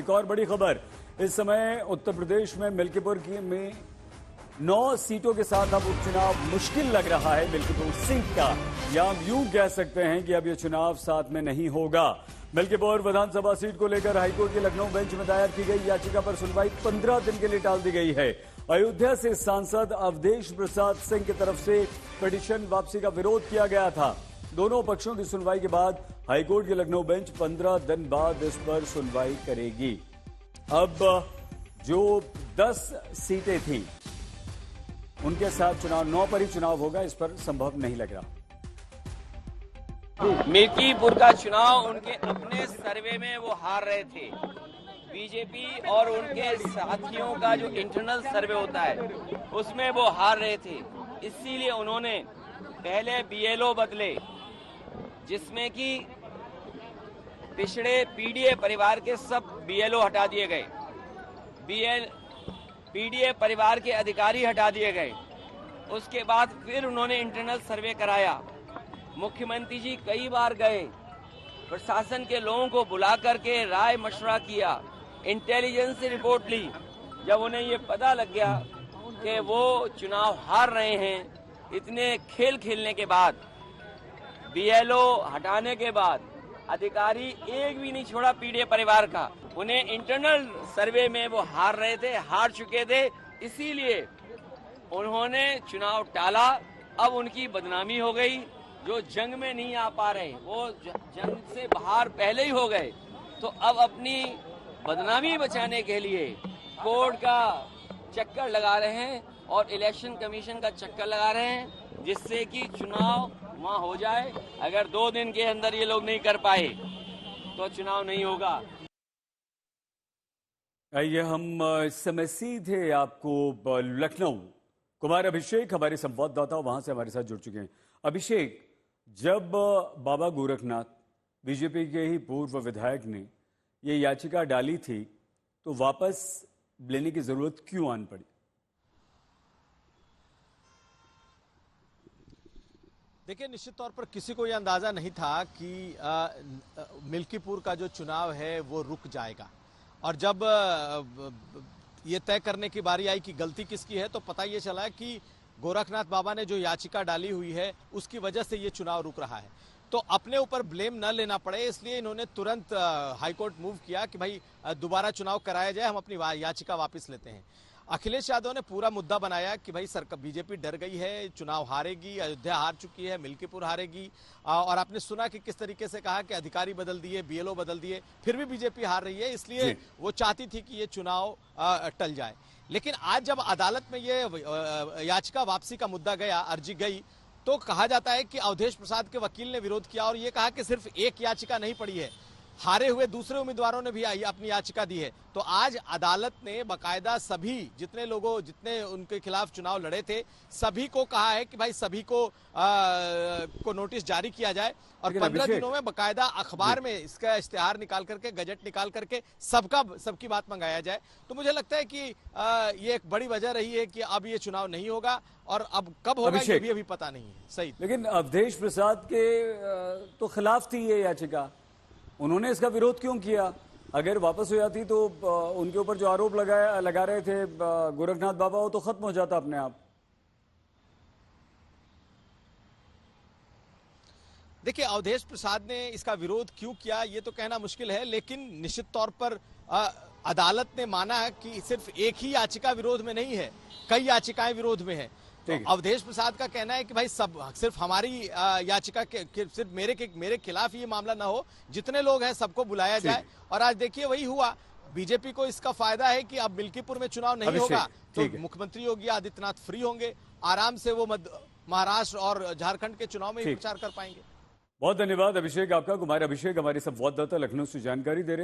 एक और बड़ी खबर, इस समय उत्तर प्रदेश में मिल्कीपुर में 9 सीटों के साथ अब उपचुनाव मुश्किल लग रहा है मिल्कीपुर सीट का, या हम यूं कह सकते हैं कि अब यह चुनाव साथ में नहीं होगा। मिल्कीपुर विधानसभा सीट को लेकर हाईकोर्ट के लखनऊ बेंच में दायर की गई याचिका पर सुनवाई 15 दिन के लिए टाल दी गई है। अयोध्या से सांसद अवधेश प्रसाद सिंह की तरफ से पिटीशन वापसी का विरोध किया गया था। दोनों पक्षों की सुनवाई के बाद हाईकोर्ट के लखनऊ बेंच 15 दिन बाद इस पर सुनवाई करेगी। अब जो 10 सीटें थीं उनके साथ चुनाव 9 पर ही चुनाव होगा, इस पर संभव नहीं लग रहा। मिल्कीपुर का चुनाव उनके अपने सर्वे में वो हार रहे थे। बीजेपी और उनके साथियों का जो इंटरनल सर्वे होता है उसमें वो हार रहे थे, इसीलिए उन्होंने पहले बीएलओ बदले, जिसमें कि पिछड़े पीडीए परिवार के सब बीएलओ हटा दिए गए, पीडीए परिवार के अधिकारी हटा दिए गए। उसके बाद फिर उन्होंने इंटरनल सर्वे कराया। मुख्यमंत्री जी कई बार गए, प्रशासन के लोगों को बुला करके राय मशवरा किया, इंटेलिजेंस से रिपोर्ट ली। जब उन्हें ये पता लग गया कि वो चुनाव हार रहे हैं, इतने खेल खेलने के बाद, बीएलओ हटाने के बाद, अधिकारी एक भी नहीं छोड़ा पीडीए परिवार का, उन्हें इंटरनल सर्वे में वो हार रहे थे, हार चुके थे, इसीलिए उन्होंने चुनाव टाला। अब उनकी बदनामी हो गई। जो जंग में नहीं आ पा रहे वो जंग से बाहर पहले ही हो गए, तो अब अपनी बदनामी बचाने के लिए कोर्ट का चक्कर लगा रहे हैं और इलेक्शन कमीशन का चक्कर लगा रहे हैं, जिससे कि चुनाव वहां हो जाए। अगर 2 दिन के अंदर ये लोग नहीं कर पाए तो चुनाव नहीं होगा। आइए हम इस समय सीधे आपको लखनऊ, कुमार अभिषेक हमारे संवाददाता वहां से हमारे साथ जुड़ चुके हैं। अभिषेक, जब बाबा गोरखनाथ, बीजेपी के ही पूर्व विधायक ने ये याचिका डाली थी, तो वापस लेने की जरूरत क्यों आन पड़ी? देखिए, निश्चित तौर पर किसी को यह अंदाजा नहीं था कि मिल्कीपुर का जो चुनाव है वो रुक जाएगा, और जब ये तय करने की बारी आई कि गलती किसकी है, तो पता ये चला कि गोरखनाथ बाबा ने जो याचिका डाली हुई है उसकी वजह से ये चुनाव रुक रहा है। तो अपने ऊपर ब्लेम न लेना पड़े, इसलिए इन्होंने तुरंत हाईकोर्ट मूव किया कि भाई दोबारा चुनाव कराया जाए, हम अपनी याचिका वापस लेते हैं। अखिलेश यादव ने पूरा मुद्दा बनाया कि भाई सरकार, बीजेपी डर गई है, चुनाव हारेगी, अयोध्या हार चुकी है, मिल्कीपुर हारेगी, और आपने सुना कि किस तरीके से कहा कि अधिकारी बदल दिए, बीएलओ बदल दिए, फिर भी बीजेपी हार रही है, इसलिए वो चाहती थी कि ये चुनाव टल जाए। लेकिन आज जब अदालत में ये याचिका वापसी का मुद्दा गया, अर्जी गई, तो कहा जाता है कि अवधेश प्रसाद के वकील ने विरोध किया और ये कहा कि सिर्फ एक याचिका नहीं पड़ी है, हारे हुए दूसरे उम्मीदवारों ने भी अपनी याचिका दी है। तो आज अदालत ने बकायदा सभी जितने उनके खिलाफ चुनाव लड़े थे, सभी को कहा है कि भाई सभी को नोटिस जारी किया जाए, और 15 दिनों में बकायदा अखबार में इसका इश्तेहार निकाल करके, गजट निकाल करके सबकी बात मंगाया जाए। तो मुझे लगता है कि ये एक बड़ी वजह रही है कि अब ये चुनाव नहीं होगा, और अब कब होगा ये भी अभी पता नहीं है। सही, लेकिन अवधेश प्रसाद के तो खिलाफ थी ये याचिका, उन्होंने इसका विरोध क्यों किया? अगर वापस हो जाती तो उनके ऊपर जो आरोप लगा रहे थे गोरखनाथ बाबा, वो तो खत्म हो जाता अपने आप। देखिए, अवधेश प्रसाद ने इसका विरोध क्यों किया ये तो कहना मुश्किल है, लेकिन निश्चित तौर पर अदालत ने माना है कि सिर्फ एक ही याचिका विरोध में नहीं है, कई याचिकाएं विरोध में है। तो अवधेश प्रसाद का कहना है कि भाई सिर्फ हमारी याचिका के सिर्फ मेरे खिलाफ ये मामला ना हो, जितने लोग हैं सबको बुलाया जाए। और आज देखिए वही हुआ। बीजेपी को इसका फायदा है कि अब मिल्कीपुर में चुनाव नहीं होगा तो मुख्यमंत्री योगी आदित्यनाथ फ्री होंगे, आराम से वो महाराष्ट्र और झारखंड के चुनाव में ही प्रचार कर पाएंगे। बहुत धन्यवाद अभिषेक आपका। कुमार अभिषेक हमारे संवाददाता लखनऊ से जानकारी दे रहे थे।